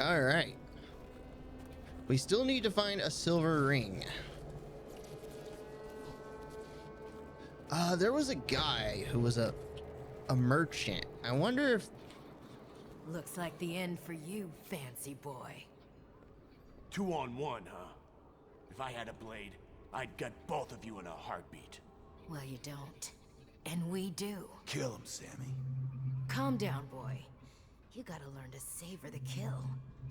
All right. We still need to find a silver ring. There was a guy who was a merchant. I wonder if... Looks like the end for you, fancy boy. 2 on 1, huh? If I had a blade, I'd gut both of you in a heartbeat. Well, you don't. And we do. Kill him, Sammy. Calm down, boy. You gotta learn to savor the kill.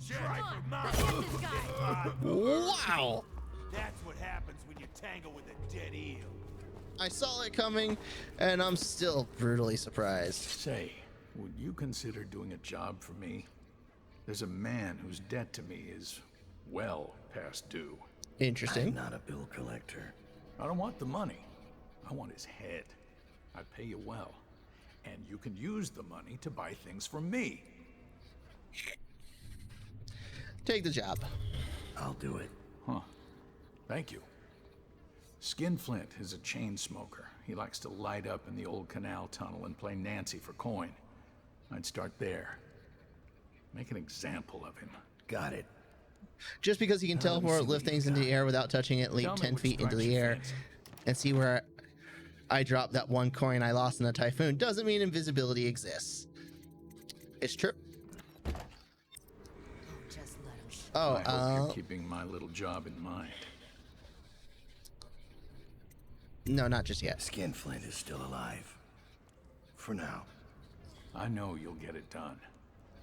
Try Let's get this guy! Wow! That's what happens when you tangle with a dead eel. I saw it coming, and I'm still brutally surprised. Say, would you consider doing a job for me? There's a man whose debt to me is well past due. Interesting. I'm not a bill collector. I don't want the money. I want his head. I pay you well. And you can use the money to buy things from me. Take the job. I'll do it. Huh. Thank you. Skinflint is a chain smoker. He likes to light up in the old canal tunnel and play Nancy for coin. I'd start there. Make an example of him. Got it. Just because he can teleport, lift things into the air without touching it, leap 10 feet into the air, and see where I dropped that one coin I lost in the typhoon doesn't mean invisibility exists. It's true. Just let him shoot. Oh, I hope you're keeping my little job in mind. No, not just yet. Skinflint is still alive. For now. I know you'll get it done.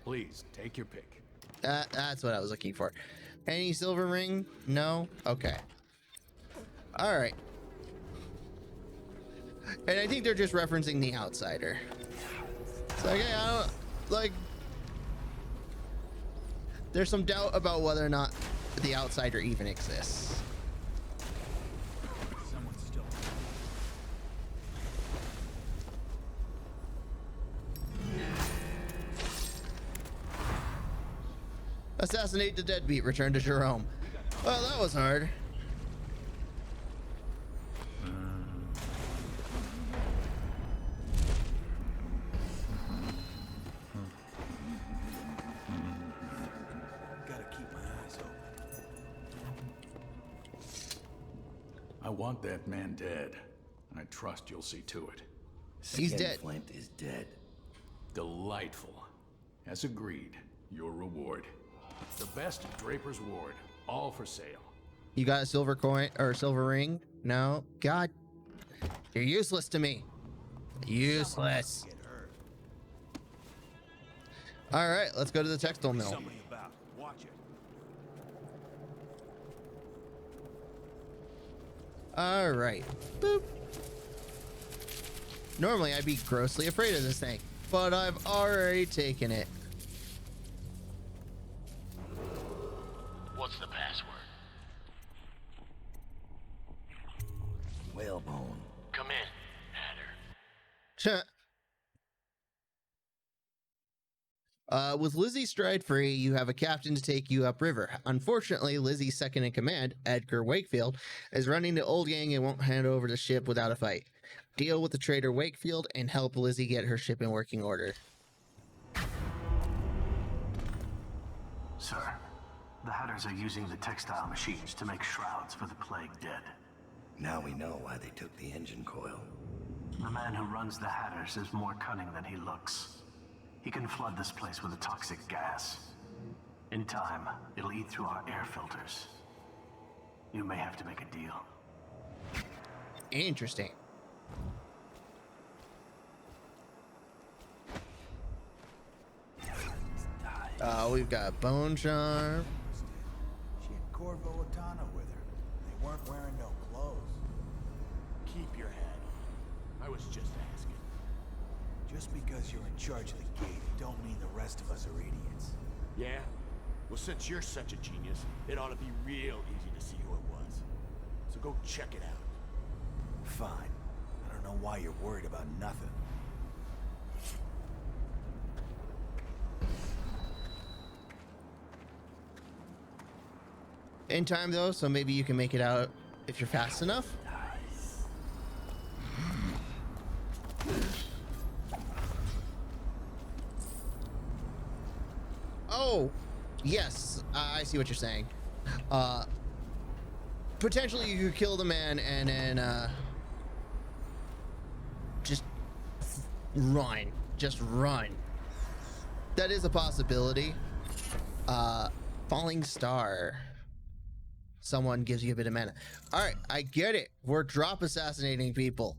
Please, take your pick. That's what I was looking for. Any silver ring? No? Okay. All right. And I think they're just referencing the outsider. It's like, hey, I don't, like, there's some doubt about whether or not the outsider even exists. Someone's still... Assassinate the deadbeat, return to Jerome. Well, that was hard. Gotta keep my eyes open. I want that man dead. I trust you'll see to it. He's dead. Skinflint is dead. Delightful. As agreed, your reward. The best Draper's Ward, all for sale. You got a silver coin or silver ring? No? God, you're useless to me. Useless. Get hurt. All right, let's go to the textile mill. Somebody about. Watch it. All right. Boop. Normally, I'd be grossly afraid of this thing, but I've already taken it. What's the password? Whalebone. Come in, Hatter. With Lizzie stride free, you have a captain to take you upriver. Unfortunately, Lizzie's second in command, Edgar Wakefield, is running the old gang and won't hand over the ship without a fight. Deal with the traitor Wakefield and help Lizzie get her ship in working order. Sir, the Hatters are using the textile machines to make shrouds for the plague dead. Now we know why they took the engine coil. The man who runs the Hatters is more cunning than he looks. He can flood this place with a toxic gas. In time, it'll eat through our air filters. You may have to make a deal. Interesting. We've got Bone Charm. She had Corvo Otana with her. They weren't wearing no clothes. Keep your hat on. I was just asking. Just because you're in charge of the gate, don't mean the rest of us are idiots. Yeah? Well, since you're such a genius, it ought to be real easy to see who it was. So go check it out. Fine. I don't know why you're worried about nothing. In time, though, so maybe you can make it out if you're fast enough. Oh, Yes, I see what you're saying. Potentially you could kill the man and then just run. Just run. That is a possibility. Falling star. Someone gives you a bit of mana. All right, I get it. We're drop assassinating people.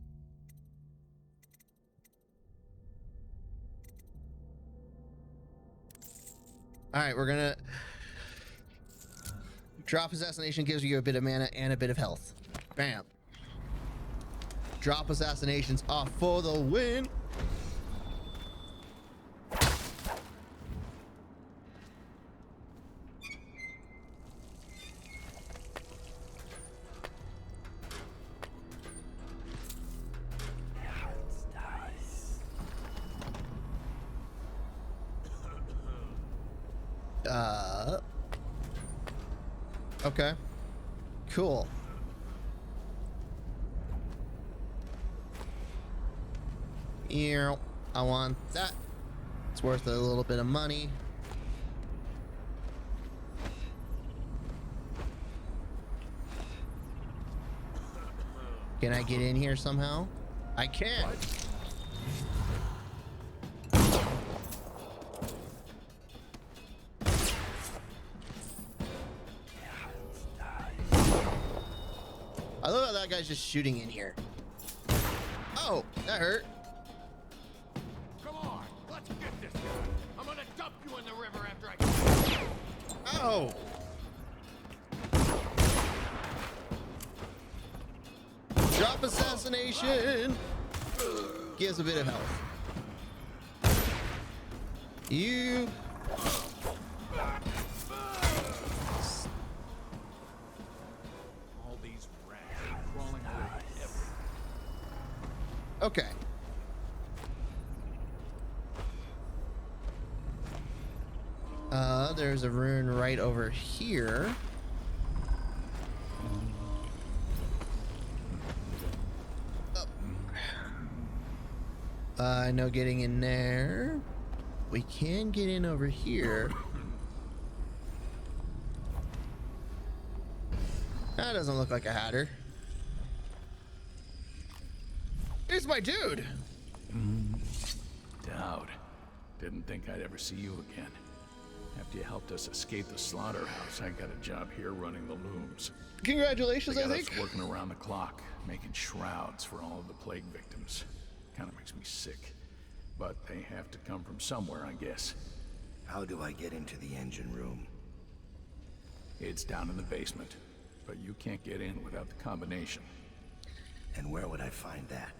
All right, we're gonna drop assassination gives you a bit of mana and a bit of health. Bam. Drop assassinations off for the win. Okay. Cool. Yeah, I want that. It's worth a little bit of money. Can I get in here somehow? I can. I love how that guy's just shooting in here. Oh, that hurt. Come on, let's get this guy. I'm gonna dump you in the river after I... Oh. Drop assassination. Gives a bit of health. You. All these rats are crawling away everywhere. Okay. There's a rune right over here. No getting in there. We can get in over here. That doesn't look like a hatter. It's my dude. Dowd. Didn't think I'd ever see you again. After you helped us escape the slaughterhouse, I got a job here running the looms. Congratulations, They got I think. us working around the clock, making shrouds for all of the plague victims. Kind of makes me sick. But they have to come from somewhere, I guess. How do I get into the engine room? It's down in the basement, but you can't get in without the combination. And where would I find that?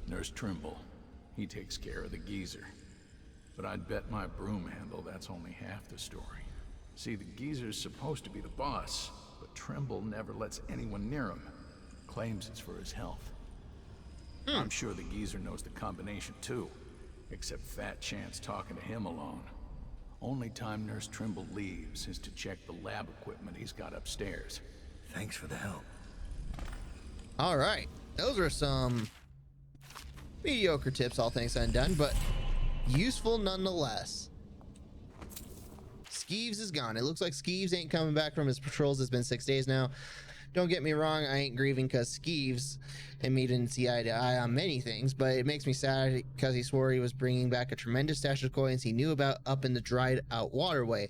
Nurse Trimble. He takes care of the geezer. But I'd bet my broom handle that's only half the story. See, the geezer's supposed to be the boss, but Trimble never lets anyone near him. Claims it's for his health. I'm sure the geezer knows the combination too, except Fat Chance talking to him alone. Only time Nurse Trimble leaves is to check the lab equipment he's got upstairs. Thanks for the help. All right, those are some mediocre tips, all things said and done, but useful nonetheless. Skeeves is gone. It looks like Skeeves ain't coming back from his patrols. It's been 6 days now. Don't get me wrong, I ain't grieving because Skeeves and me didn't see eye to eye on many things, but it makes me sad because he swore he was bringing back a tremendous stash of coins he knew about up in the dried out waterway.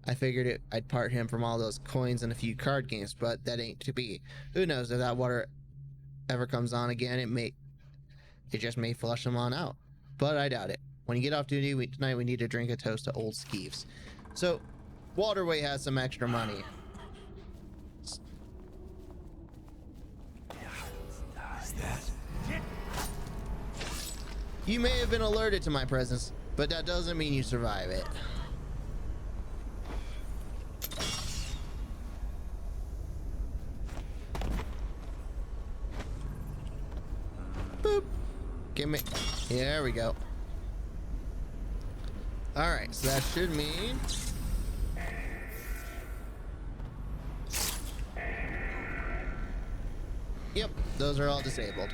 I figured I'd part him from all those coins and a few card games, but that ain't to be. Who knows if that water ever comes on again, it just may flush him on out. But I doubt it. When you get off duty tonight, we need to drink a toast to old Skeeves. So, Waterway has some extra money. You may have been alerted to my presence, but that doesn't mean you survive it. Boop. Give me. There we go. All right, so that should mean. Yep, those are all disabled.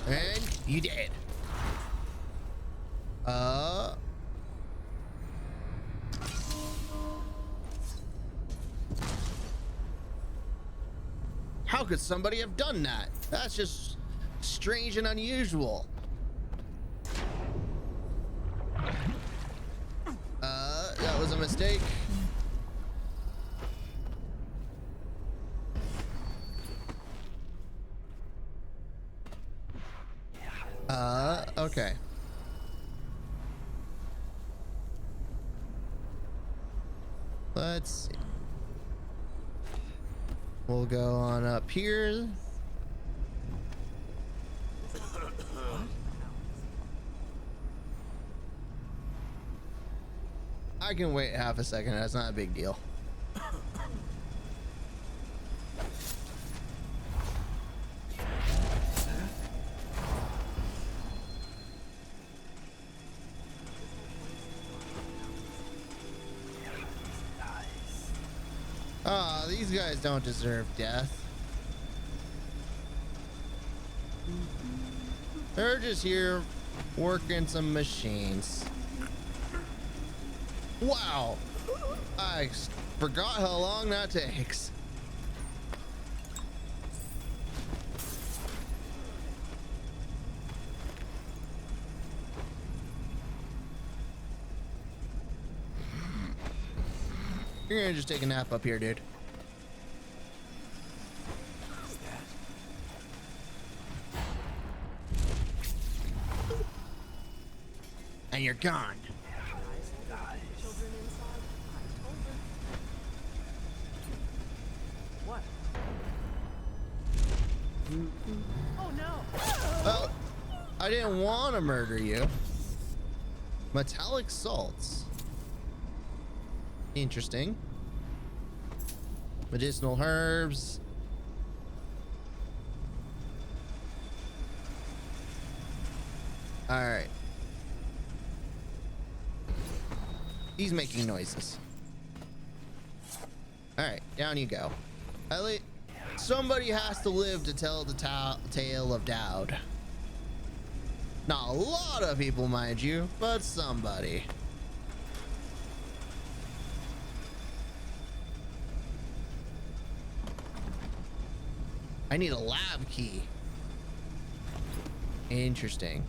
And you dead. How could somebody have done that? That's just strange and unusual. That was a mistake. Okay. Let's see. We'll go on up here. I can wait half a second. That's not a big deal. Ah, these guys don't deserve death. They're just here working some machines. Wow, I forgot how long that takes. You're gonna just take a nap up here, dude. And you're gone. What? Oh no! Well, I didn't want to murder you. Metallic salts. Interesting. Medicinal herbs. All right. He's making noises. All right, down you go. At least somebody has to live to tell the tale of Dowd. Not a lot of people, mind you, but somebody. I need a lab key. Interesting.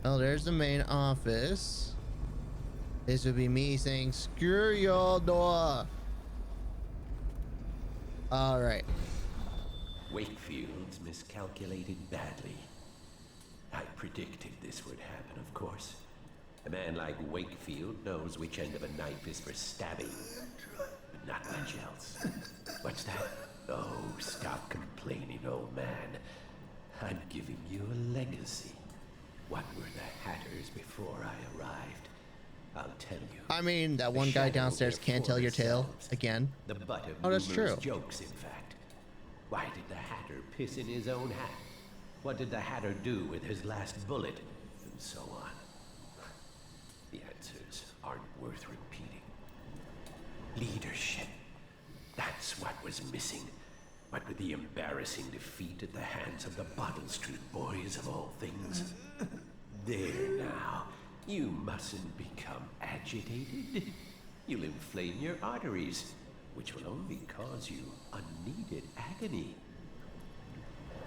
Oh, there's the main office. This would be me saying, screw your door. All right. Wakefield's miscalculated badly. I predicted this would happen, of course. A man like Wakefield knows which end of a knife is for stabbing, but not much else. What's that? Oh, stop complaining, old man. I'm giving you a legacy. What were the Hatters before I arrived? I'll tell you. I mean, that one guy downstairs can't tell your tale again. The butt of Oh, that's numerous true. jokes, in fact. Why did the Hatter piss in his own hat? What did the Hatter do with his last bullet? And so on. The answers aren't worth repeating. Leadership. That's what was missing. What with the embarrassing defeat at the hands of the Bottle Street Boys of all things. There now. You mustn't become agitated. You'll inflame your arteries, which will only cause you unneeded agony.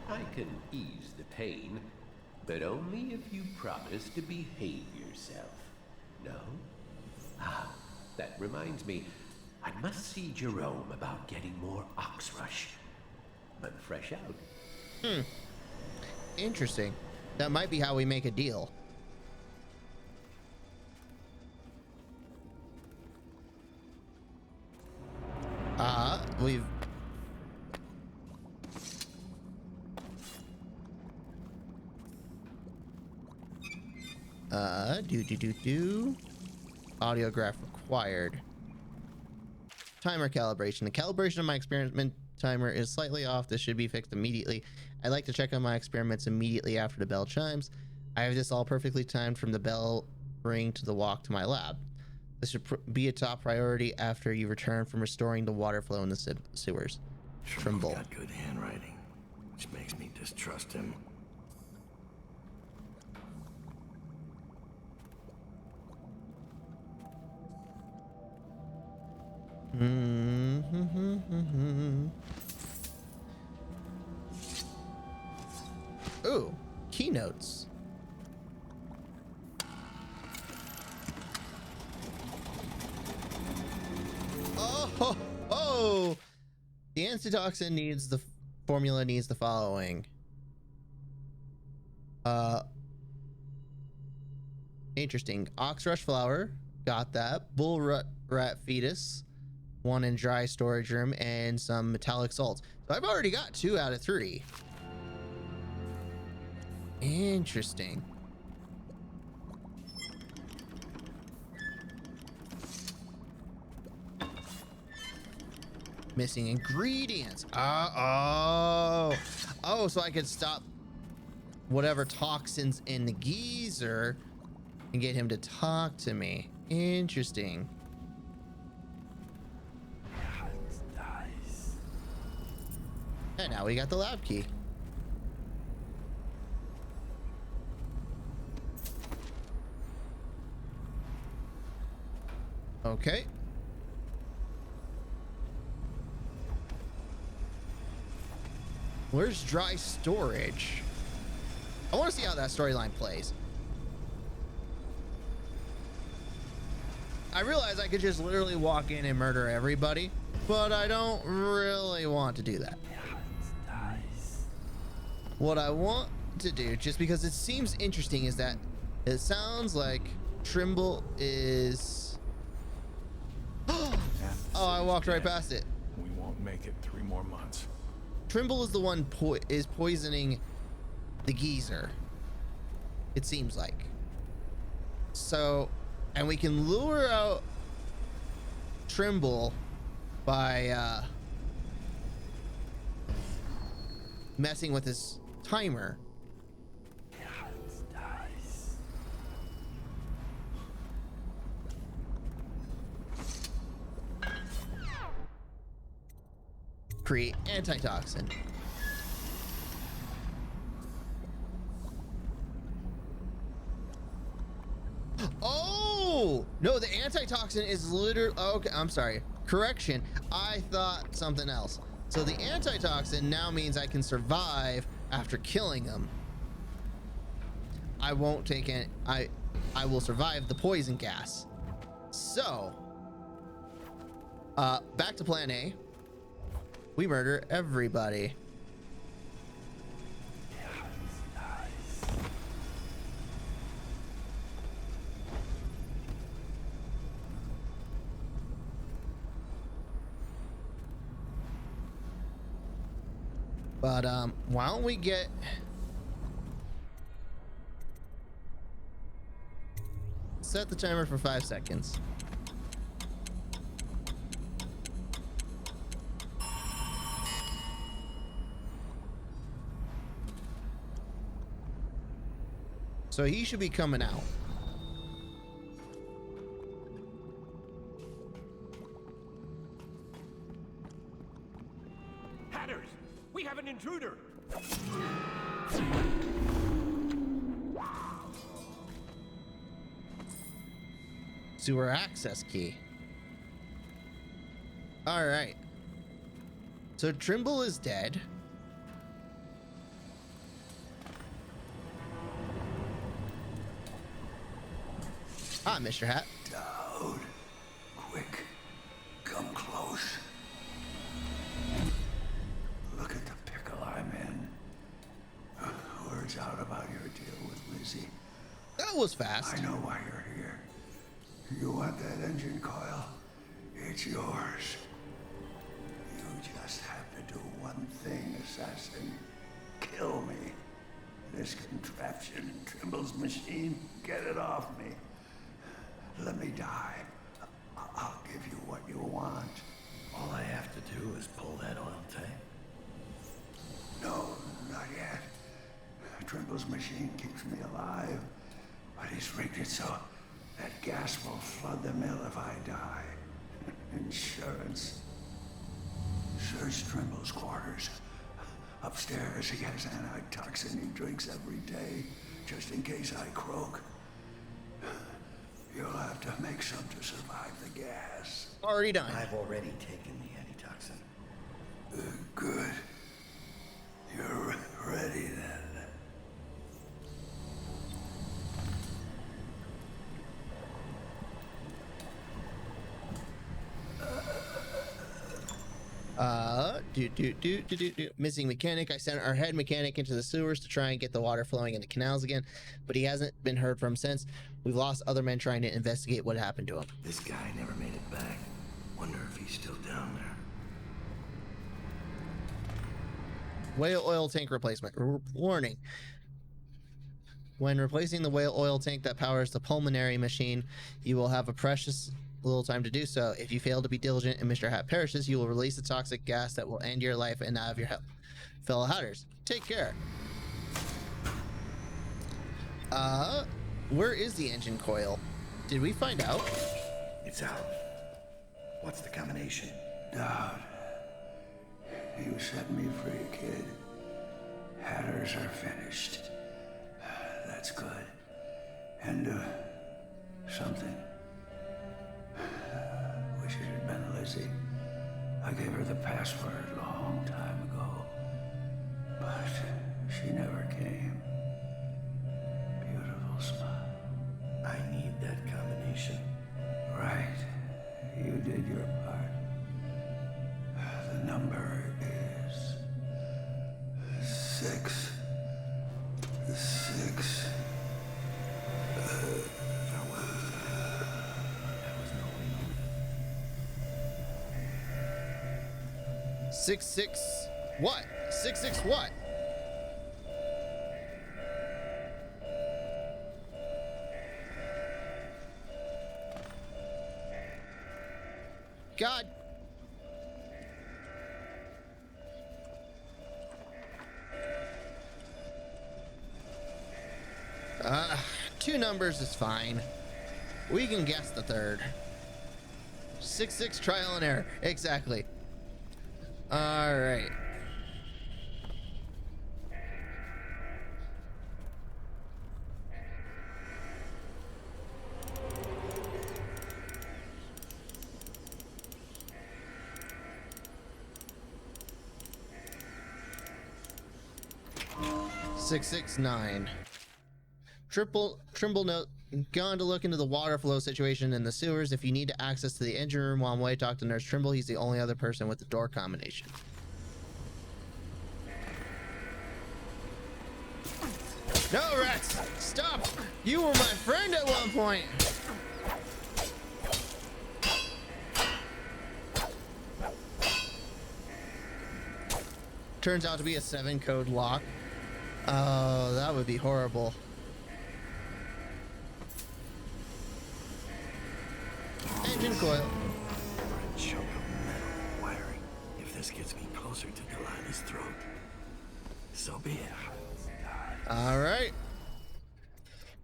I can ease the pain, but only if you promise to behave yourself. No? Ah, that reminds me. I must see Jerome about getting more Oxrush. I'm fresh out. Interesting. That might be how we make a deal. We've... Audiograph required. Timer calibration. The calibration of my experiment timer is slightly off. This should be fixed immediately. I like to check on my experiments immediately after the bell chimes. I have this all perfectly timed from the bell ring to the walk to my lab. This should be a top priority after you return from restoring the water flow in the sewers. Trimble. Got good handwriting, which makes me distrust him. Ooh, keynotes. Oh, the antitoxin needs the formula needs the following. Interesting. Oxrush flower, got that. Bull rat fetus, 1 in dry storage room, and some metallic salts. So I've already got 2 out of 3. Interesting. Missing ingredients. Oh, so I could stop whatever toxins in the geezer and get him to talk to me. Interesting. And now we got the lab key. Okay. Where's dry storage? I want to see how that storyline plays. I realize I could just literally walk in and murder everybody, but I don't really want to do that. What I want to do, just because it seems interesting, is that it sounds like Trimble is... Oh, I walked right past it. We won't make it 3 more months. Trimble is the one poisoning the geezer, it seems like. So, and we can lure out Trimble by messing with his timer. Create antitoxin. Oh no, the antitoxin is literally... Okay, I'm sorry, correction, I thought something else. So the antitoxin now means I can survive after killing him. I won't take it. I will survive the poison gas. So back to plan A. We murder everybody. But why don't we get... Set the timer for 5 seconds. So he should be coming out. Hatters, we have an intruder. Sewer access key. All right. So Trimble is dead. Ah, Mr. Hat. Dowd, quick, come close. Look at the pickle I'm in. Words out about your deal with Lizzie. That was fast. I know why you're here. You want that engine coil? It's yours. You just have to do one thing, assassin. Kill me. This contraption, Trimble's machine, get it off me. Let me die. I'll give you what you want. All I have to do is pull that oil tank. No, not yet. Trimble's machine keeps me alive, but he's rigged it so that gas will flood the mill if I die. Insurance. Search Trimble's quarters. Upstairs, he has antitoxin he drinks every day, just in case I croak. You'll have to make some to survive the gas. Already done. I've already taken the antitoxin. Good. You're ready then. Missing mechanic. I sent our head mechanic into the sewers to try and get the water flowing into canals again, but he hasn't been heard from since. We've lost other men trying to investigate what happened to him. This guy never made it back. Wonder if he's still down there. Whale oil tank replacement. Warning. When replacing the whale oil tank that powers the pulmonary machine, you will have a precious little time to do so. If you fail to be diligent and Mr. Hat perishes, you will release a toxic gas that will end your life and that of your fellow Hatters. Take care. Where is the engine coil? Did we find out? It's out. What's the combination? Dowd. You set me free, kid. Hatters are finished. That's good. And, something. Wish it had been Lizzie. I gave her the password a long time ago. But she never came. Beautiful smile. I need that combination. Right. You did your part. The number is 6. 6. Six six what? 66 what? God. Two numbers is fine. We can guess the third. 6 trial and error. Exactly. All right. Six nine. Trimble note. Gone to look into the water flow situation in the sewers. If you need access to the engine room while I'm away, talk to Nurse Trimble. He's the only other person with the door combination. No, rats! Stop! You were my friend at one point! Turns out to be a 7-code lock. Oh, that would be horrible. Engine coil. Choke of metal wiring. If this gets me closer to Delilah's throat, so be it. All right.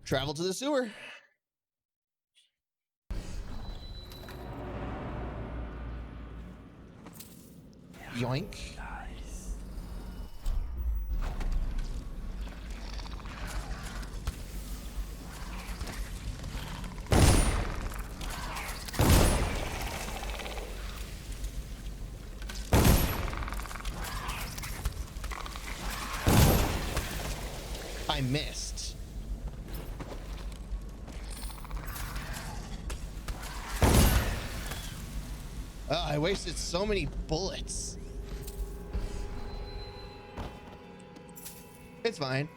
Travel to the sewer. Yoink. I missed. Oh, I wasted so many bullets. It's fine.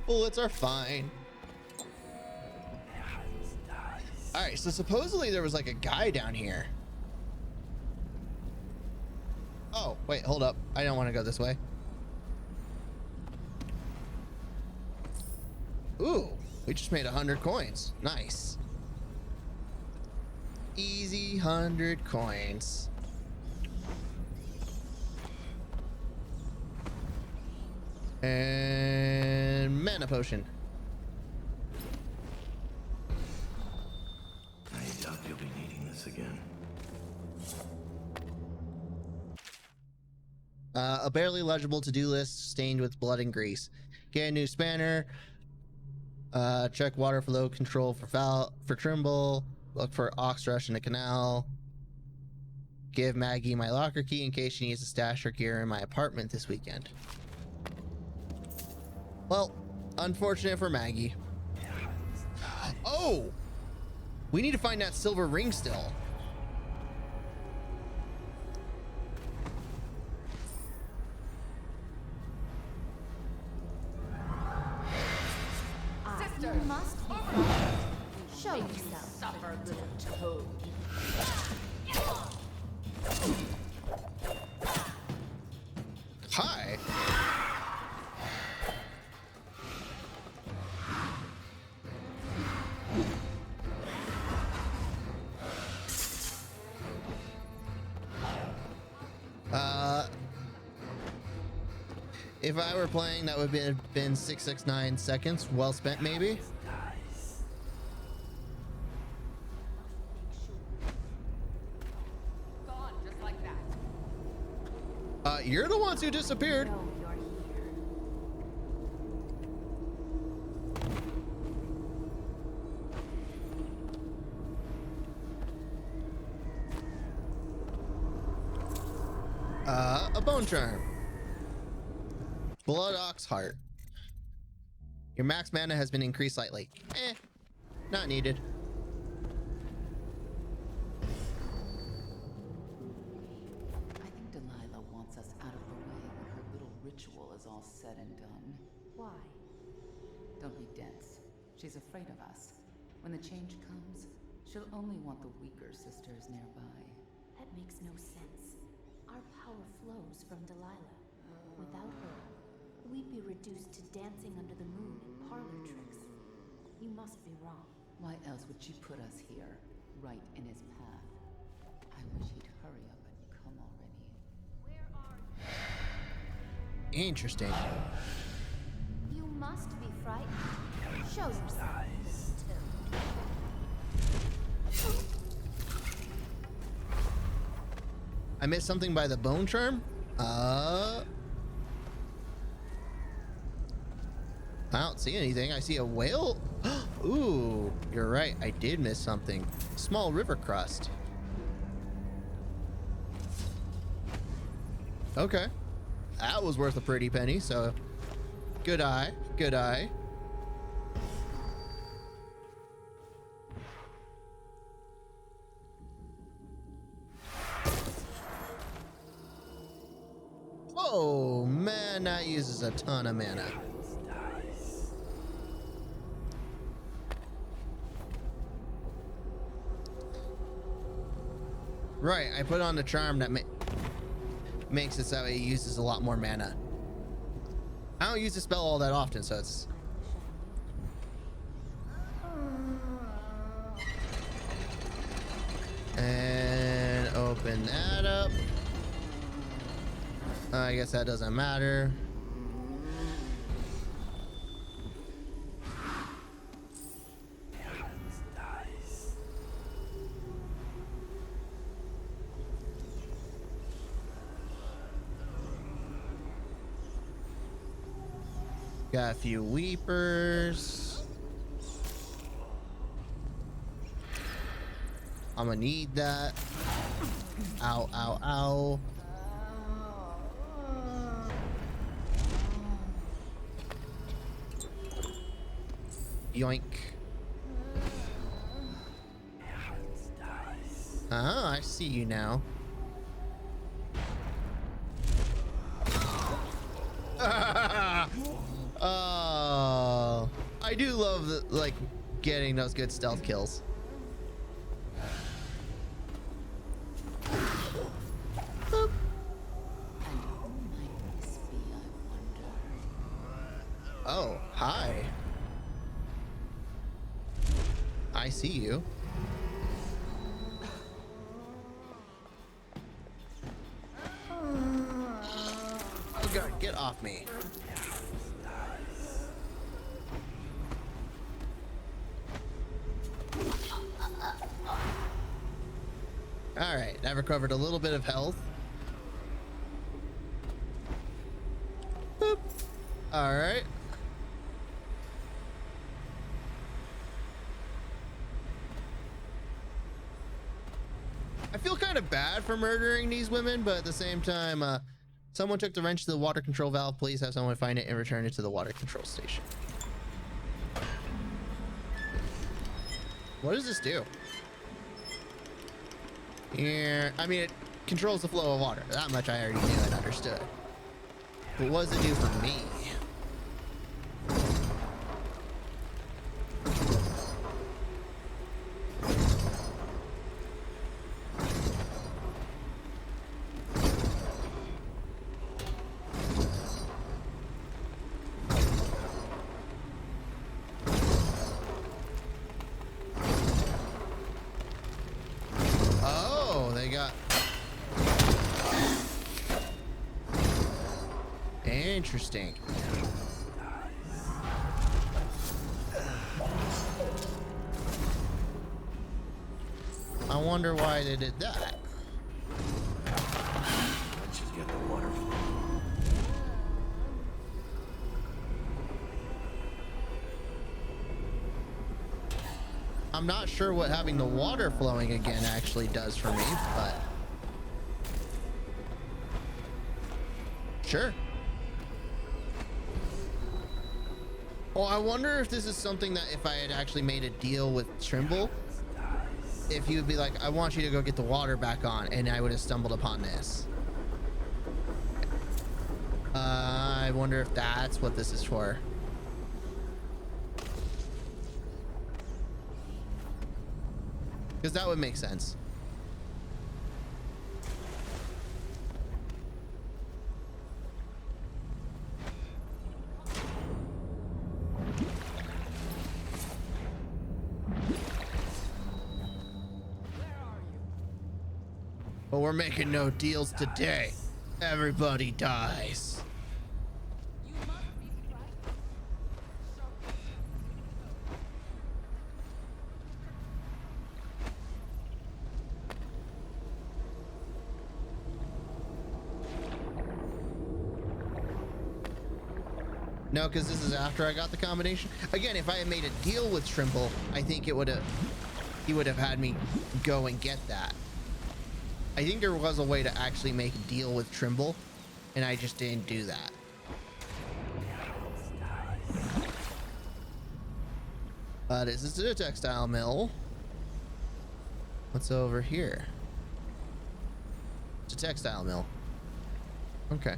Bullets are fine. All right, so supposedly there was like a guy down here. Oh, wait, hold up. I don't want to go this way. Ooh, we just made 100 coins. Nice. Easy 100 coins. And mana potion. I doubt you'll be needing this again. A barely legible to-do list stained with blood and grease. Get a new spanner. Check water flow control for Trimble. Look for ox rush in the canal. Give Maggie my locker key in case she needs to stash her gear in my apartment this weekend. Well, unfortunate for Maggie. Oh! We need to find that silver ring still. must be frightened. Show yourself. Suffer, little toad. Hi. If I were playing, that would have been 669 seconds. Well spent, maybe. Gone, just like that. You're the ones who disappeared. No, you're here. A bone charm. Blood Ox Heart. Your max mana has been increased slightly. Not needed. I think Delilah wants us out of the way when her little ritual is all said and done. Why? Don't be dense. She's afraid of us. When the change comes, she'll only want the weaker sisters nearby. That makes no sense. Our power flows from Delilah. Without her, we'd be reduced to dancing under the moon and parlor tricks. You must be wrong. Why else would she put us here, right in his path? I wish he'd hurry up and come already. Where are you? Interesting. You must be frightened. Show yourself. I missed something by the bone charm? I don't see anything. I see a whale. Ooh, you're right. I did miss something. Small river crust. Okay. That was worth a pretty penny, so good eye. Good eye. Oh man, that uses a ton of mana. Right, I put on the charm that makes it so it uses a lot more mana. I don't use the spell all that often, so it's... And open that up. I guess that doesn't matter. Got a few weepers. I'm gonna need that. Ow, ow, ow. Yoink. I see you now. Oh, I do love the, like, getting those good stealth kills. Boop. And who might this be, I wonder? Oh, hi. I see you. Oh god, get off me. Alright, I've recovered a little bit of health. Boop. Alright. I feel kind of bad for murdering these women, but at the same time, someone took the wrench to the water control valve. Please have someone find it and return it to the water control station. What does this do? Yeah, I mean, it controls the flow of water. That much I already knew and understood. But what does it do for me? Interesting. I wonder why they did that. Let's just get the water flowing. I'm not sure what having the water flowing again actually does for me, but sure. Oh, I wonder if this is something that if I had actually made a deal with Trimble, if he would be like, I want you to go get the water back on, and I would have stumbled upon this. I wonder if that's what this is for. Because that would make sense. But we're making no deals today. Everybody dies. No, because this is after I got the combination. Again, if I had made a deal with Trimble, I think it would have, he would have had me go and get that. I think there was a way to actually make a deal with Trimble, and I just didn't do that. This is a textile mill. What's over here? It's a textile mill. Okay.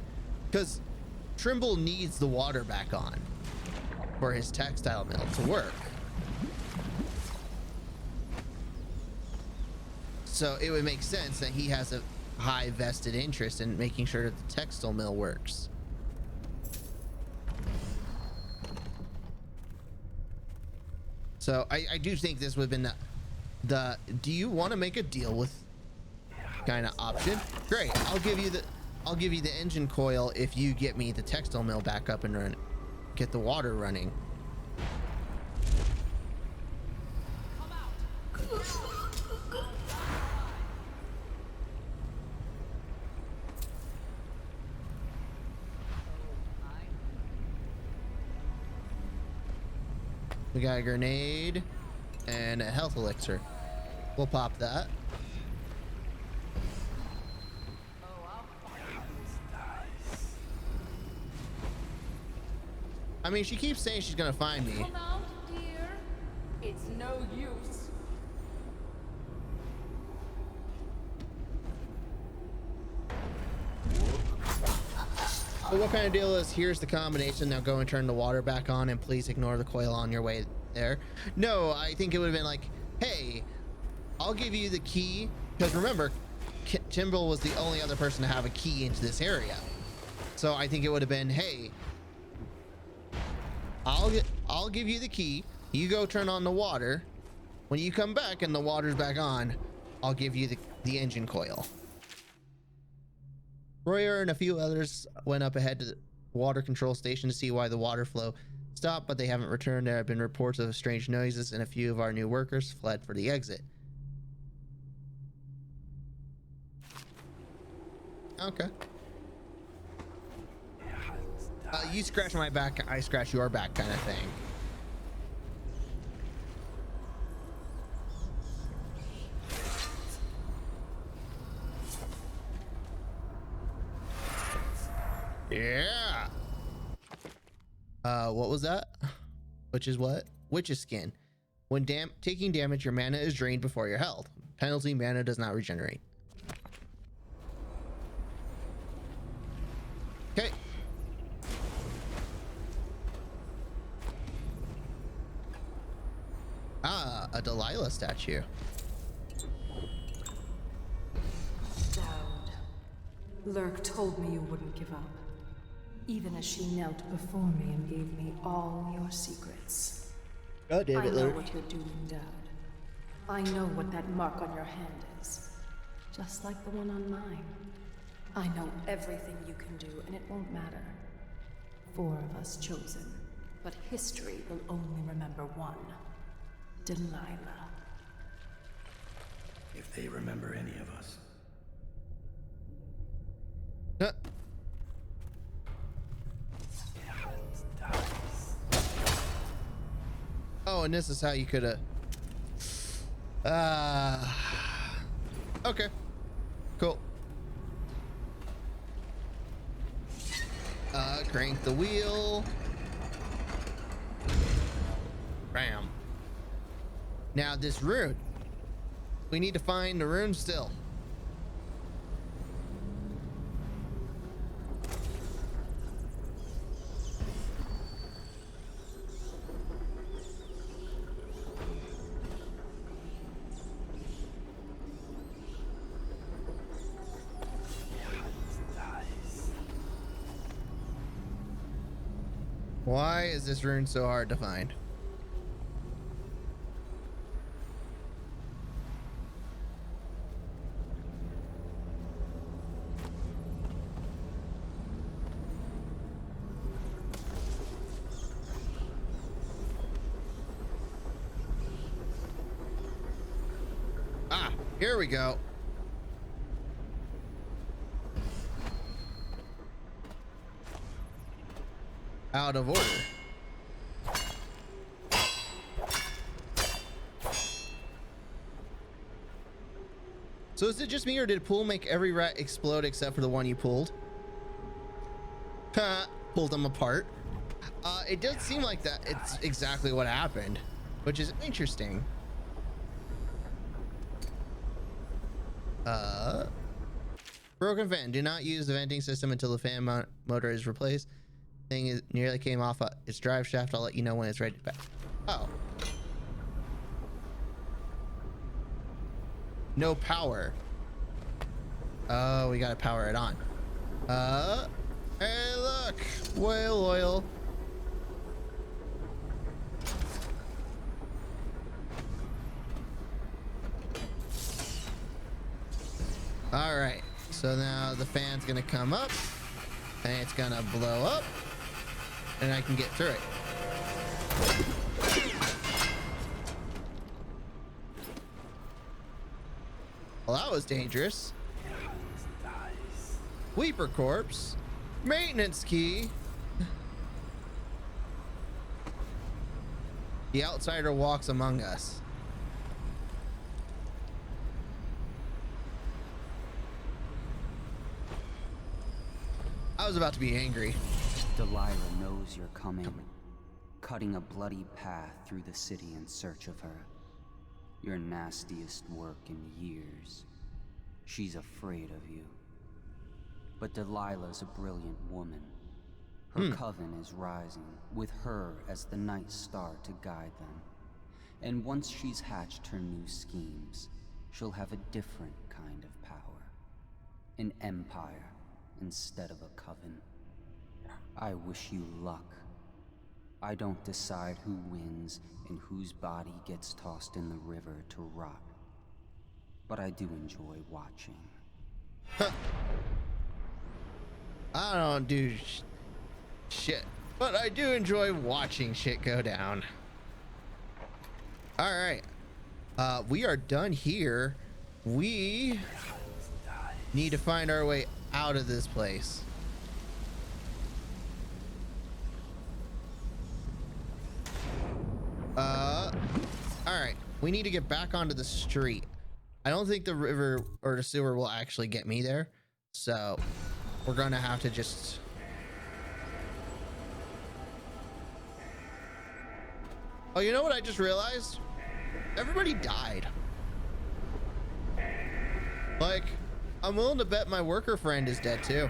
Because Trimble needs the water back on for his textile mill to work. So it would make sense that he has a high vested interest in making sure that the textile mill works. So I do think this would have been the do you want to make a deal with kind of option? Great, I'll give you the engine coil if you get me the textile mill back up and run, get the water running. We got a grenade and a health elixir. We'll pop that. I mean, she keeps saying she's gonna find me. Come out, dear. It's no use. So what kind of deal is here's the combination, now go and turn the water back on and please ignore the coil on your way there? No, I think it would have been like, hey, I'll give you the key, because remember, Timble was the only other person to have a key into this area. So I think it would have been, hey, I'll give you the key, you go turn on the water, when you come back and the water's back on, I'll give you the engine coil. Royer and a few others went up ahead to the water control station to see why the water flow stopped, but they haven't returned. There have been reports of strange noises, and a few of our new workers fled for the exit. Okay. You scratch my back, I scratch your back kind of thing. Yeah. What was that? Which is what? Witch's skin. When taking damage, your mana is drained before your health. Penalty, mana does not regenerate. Okay. Ah, a Delilah statue. Dowd. Lurk told me you wouldn't give up. Even as she knelt before me and gave me all your secrets. God damn it, I know Lurk. what you're doing, Dowd. I know what that mark on your hand is. Just like the one on mine. I know everything you can do, and it won't matter. 4 of us chosen, but history will only remember one. Delilah. If they remember any of us. Huh. Oh, and this is how you could have. Okay. Cool. Crank the wheel. Bam. Now this rune. We need to find the rune still. Why is this rune so hard to find? Ah, here we go. Out of order. So is it just me, or did Pool make every rat explode except for the one you pulled? Pulled them apart. It does seem like that. It's exactly what happened, which is interesting. Broken fan. Do not use the venting system until the fan motor is replaced. Thing is nearly came off its drive shaft. I'll let you know when it's ready to back. Oh. No power. Oh, we gotta power it on. Hey, look, whale oil. All right, so now the fan's gonna come up and it's gonna blow up and I can get through it. Well, that was dangerous. Weeper corpse. Maintenance key. The outsider walks among us. I was about to be angry. Delilah knows you're coming, cutting a bloody path through the city in search of her. Your nastiest work in years. She's afraid of you. But Delilah's a brilliant woman. Her coven is rising, with her as the night star to guide them. And once she's hatched her new schemes, she'll have a different kind of power. An empire instead of a coven. I wish you luck. I don't decide who wins and whose body gets tossed in the river to rot. But I do enjoy watching. I don't do shit, but I do enjoy watching shit go down. All right, we are done here. We need to find our way out of this place. All right, we need to get back onto the street. I don't think the river or the sewer will actually get me there, so we're gonna have to just... Oh, you know what I just realized? Everybody died. Like, I'm willing to bet my worker friend is dead too.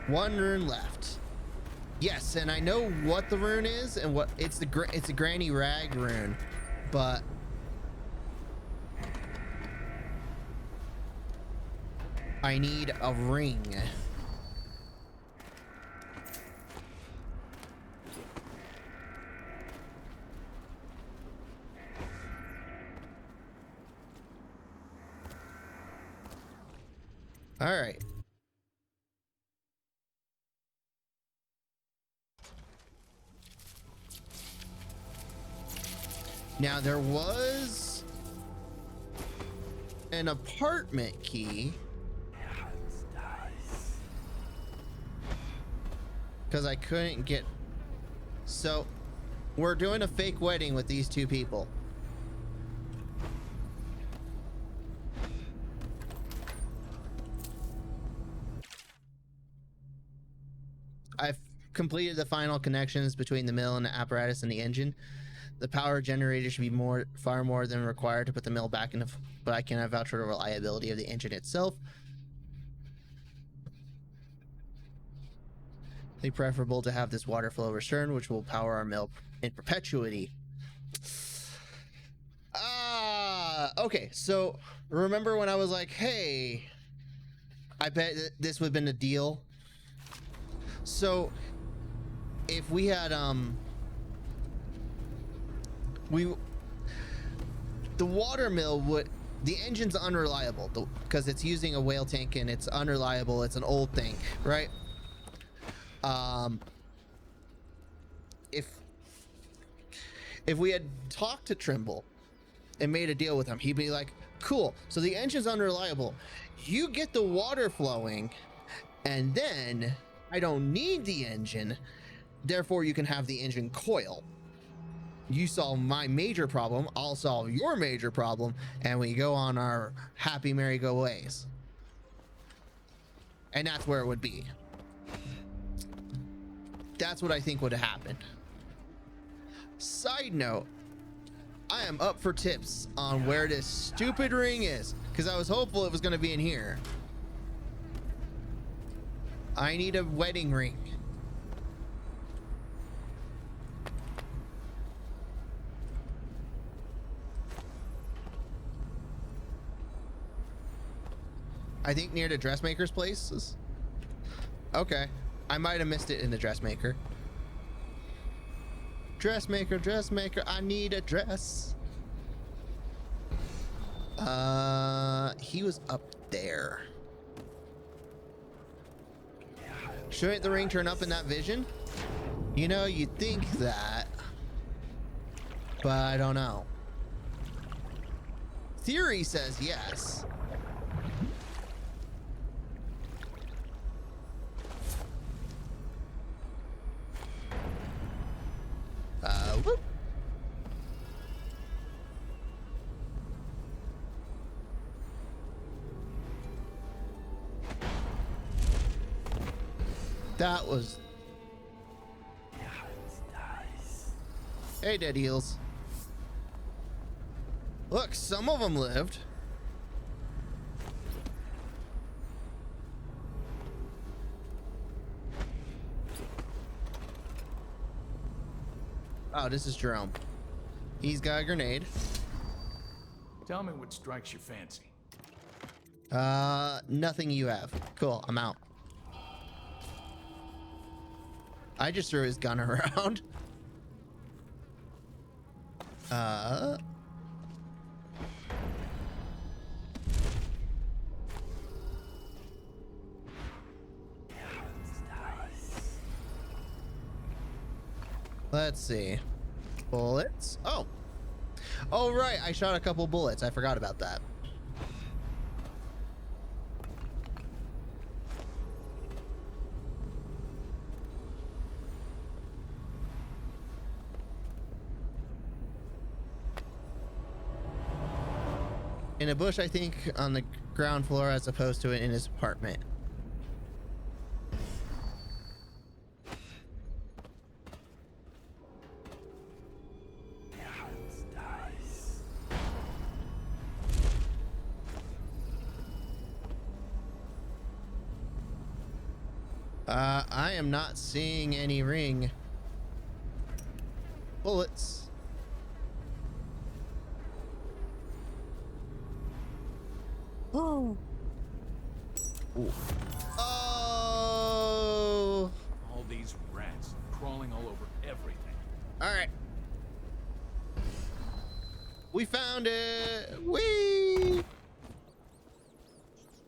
One rune left. Yes, and I know what the rune is and what it's a Granny Rag rune, but I need a ring. All right. Now there was an apartment key. Because I couldn't get... So, we're doing a fake wedding with these two people. I've completed the final connections between the mill and the apparatus and the engine. The power generator should be far more than required to put the mill back in, but I cannot vouch for the reliability of the engine itself. It's preferable to have this water flow return, which will power our mill in perpetuity. Okay, so remember when I was like, hey, I bet this would have been a deal. So if we had the water mill would, the engine's unreliable because it's using a whale tank and it's unreliable. It's an old thing, right? If we had talked to Trimble and made a deal with him, he'd be like, cool, so the engine's unreliable, you get the water flowing, and then I don't need the engine, therefore you can have the engine coil. You solve my major problem, I'll solve your major problem, and we go on our happy merry-go ways. And that's where it would be. That's what I think would have happened. Side note, I am up for tips on where this stupid ring is, because I was hopeful it was going to be in here. I need a wedding ring. I think near the dressmaker's place. Okay. I might have missed it in the dressmaker. Dressmaker, dressmaker, I need a dress. He was up there. Shouldn't the ring turn up in that vision? You know, you'd think that, but I don't know. Theory says yes. Whoop. That was... Hey, dead heels. Look, some of them lived. Oh, this is Jerome. He's got a grenade. Tell me what strikes your fancy. Nothing you have. Cool, I'm out. I just threw his gun around. Let's see. Bullets. Oh. Oh, right. I shot a couple bullets. I forgot about that. In a bush, I think, on the ground floor as opposed to in his apartment. I am not seeing any ring. Bullets. Oh. Ooh. Oh. All these rats crawling all over everything. All right. We found it. Whee.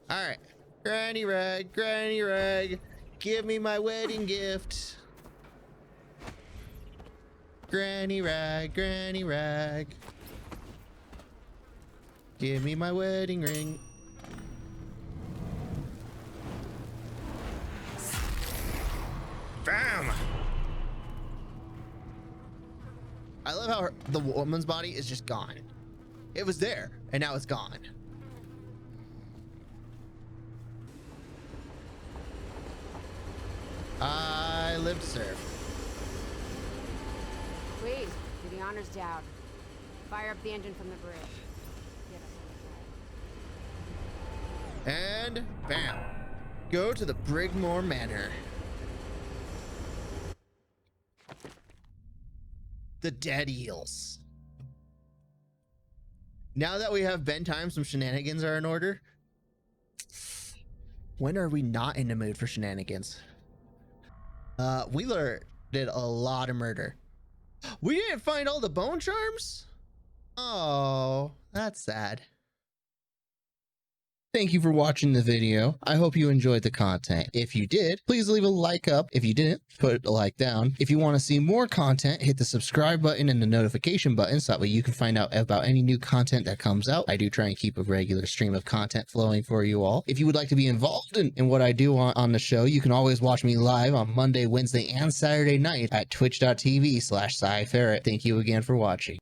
All right. Grenade. Granny Rag, Granny Rag, give me my wedding gift. Granny Rag, Granny Rag, give me my wedding ring. Bam! I love how the woman's body is just gone. It was there, and now it's gone. I live to serve. Please, do the honors down. Fire up the engine from the bridge. Get us on the And bam. Go to the Brigmore Manor. The Dead Eels. Now that we have bedtime, some shenanigans are in order. When are we not in the mood for shenanigans? Wheeler did a lot of murder. We didn't find all the bone charms? Oh, that's sad. Thank you for watching the video. I hope you enjoyed the content. If you did, please leave a like up. If you didn't, put a like down. If you want to see more content, hit the subscribe button and the notification button so that way you can find out about any new content that comes out. I do try and keep a regular stream of content flowing for you all. If you would like to be involved in what I do on the show, you can always watch me live on Monday, Wednesday, and Saturday night at twitch.tv/PsyFerret. Thank you again for watching.